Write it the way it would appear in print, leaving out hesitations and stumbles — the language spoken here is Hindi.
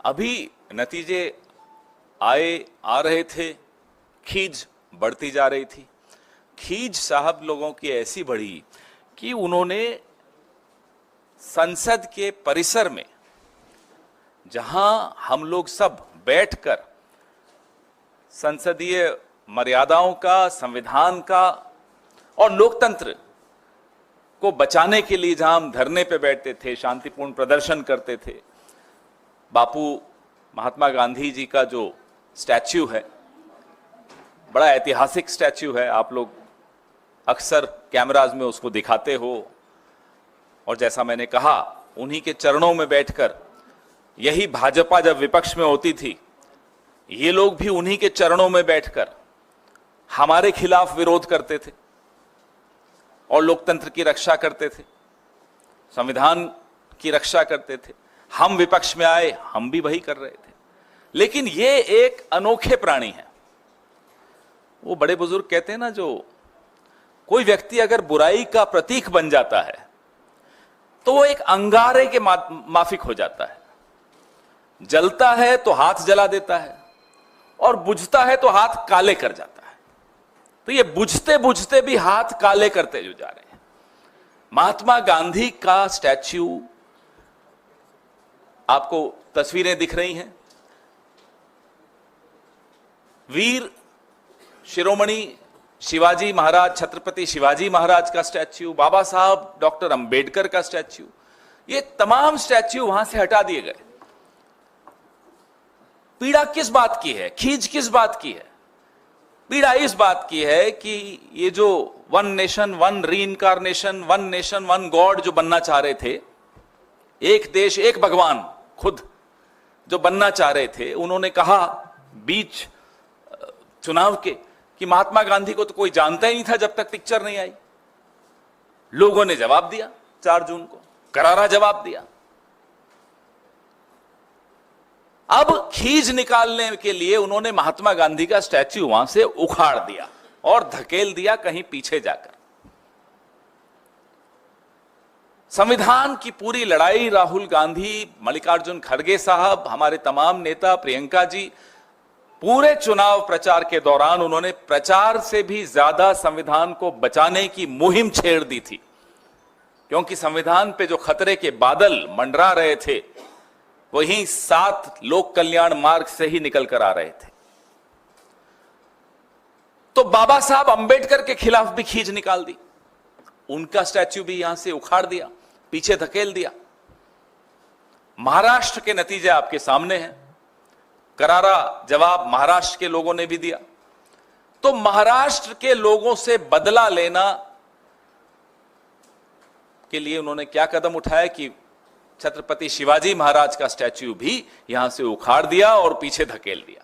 अभी नतीजे आ रहे थे, खींच बढ़ती जा रही थी। खींच साहब लोगों की ऐसी बढ़ी कि उन्होंने संसद के परिसर में, जहां हम लोग सब बैठकर संसदीय मर्यादाओं का, संविधान का और लोकतंत्र को बचाने के लिए जहां हम धरने पे बैठते थे, शांतिपूर्ण प्रदर्शन करते थे, बापू महात्मा गांधी जी का जो स्टैच्यू है, बड़ा ऐतिहासिक स्टैच्यू है, आप लोग अक्सर कैमराज में उसको दिखाते हो, और जैसा मैंने कहा, उन्हीं के चरणों में बैठकर, यही भाजपा जब विपक्ष में होती थी, ये लोग भी उन्हीं के चरणों में बैठकर हमारे खिलाफ विरोध करते थे और लोकतंत्र की रक्षा करते थे, संविधान की रक्षा करते थे। हम विपक्ष में आए, हम भी वही कर रहे थे। लेकिन ये एक अनोखे प्राणी है। वो बड़े बुजुर्ग कहते हैं ना, जो कोई व्यक्ति अगर बुराई का प्रतीक बन जाता है तो वो एक अंगारे के माफिक हो जाता है। जलता है तो हाथ जला देता है और बुझता है तो हाथ काले कर जाता है। तो ये बुझते बुझते भी हाथ काले करते जो जा रहे हैं। महात्मा गांधी का स्टैच्यू, आपको तस्वीरें दिख रही हैं, वीर शिरोमणि शिवाजी महाराज, छत्रपति शिवाजी महाराज का स्टैच्यू, बाबा साहब डॉक्टर अंबेडकर का स्टैच्यू, ये तमाम स्टैच्यू वहां से हटा दिए गए। पीड़ा किस बात की है, खींच किस बात की है? पीड़ा इस बात की है कि ये जो one nation one reincarnation, one nation one god जो बनना चाह रहे थे, एक देश एक भगवान खुद जो बनना चाह रहे थे, उन्होंने कहा बीच चुनाव के कि महात्मा गांधी को तो कोई जानता ही नहीं था जब तक पिक्चर नहीं आई। लोगों ने जवाब दिया, 4 जून को करारा जवाब दिया। अब खींच निकालने के लिए उन्होंने महात्मा गांधी का स्टैच्यू वहां से उखाड़ दिया और धकेल दिया कहीं पीछे जाकर। संविधान की पूरी लड़ाई राहुल गांधी, मल्लिकार्जुन खड़गे साहब, हमारे तमाम नेता, प्रियंका जी, पूरे चुनाव प्रचार के दौरान उन्होंने प्रचार से भी ज्यादा संविधान को बचाने की मुहिम छेड़ दी थी, क्योंकि संविधान पे जो खतरे के बादल मंडरा रहे थे वही 7 लोक कल्याण मार्ग से ही निकल कर आ रहे थे। तो बाबा साहब अंबेडकर के खिलाफ भी खींच निकाल दी, उनका स्टैच्यू भी यहां से उखाड़ दिया, पीछे धकेल दिया। महाराष्ट्र के नतीजे आपके सामने हैं, करारा जवाब महाराष्ट्र के लोगों ने भी दिया। तो महाराष्ट्र के लोगों से बदला लेना के लिए उन्होंने क्या कदम उठाया कि छत्रपति शिवाजी महाराज का स्टैच्यू भी यहां से उखाड़ दिया और पीछे धकेल दिया।